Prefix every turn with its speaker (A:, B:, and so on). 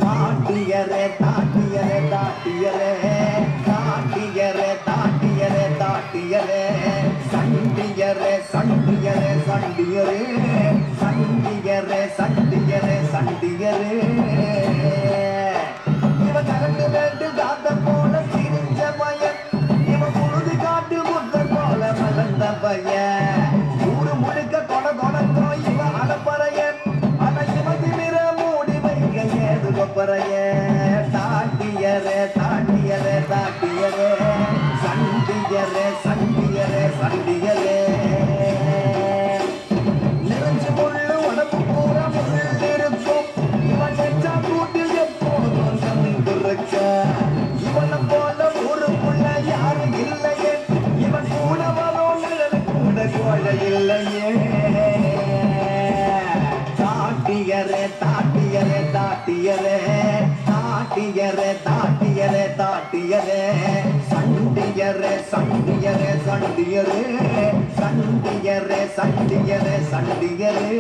A: தாட்டியரே தாட்டியரே தாட்டியரே தாட்டியரே தாட்டியரே தாட்டியரே சண்டியரே சண்டியரே சண்டியரே சண்டியரே சண்டியரே சண்டியரே இவன் கரண்டு வேண்டு காத்த போல சிரிச்ச பையன் இவன் புழுதி காட்டு புத்தர் போல மலர்ந்த பையன் ஊரு முழுக்க கொட கொடக்கோ இவன் அடப்பறையன் ஆனா இவன் திமிர மூடி வைக்க ஏது கொப்பறைய தாட்டியரே தாட்டியரே தாட்டியரே சண்டியரே சண்டியரே சண்டியரே நிறைஞ்சு முள்ளு உடம்பு பூரா முள் இருக்கும் இவன் நெஞ்சா கூட்டில் எப்போதும் சந்திருக்க இவனை போல ஊருக்குள்ள யாரும் இல்லையே இவன் கூட வரும் நிழல் கூட கோழை இல்லையே தாட்டியரே தாட்டியரே தாட்டியரே தாட்டியரே தாட்டியரே தாட்டியரே சண்டியரே சண்டியரே சண்டியரே சண்டியரே சண்டியரே சண்டியரே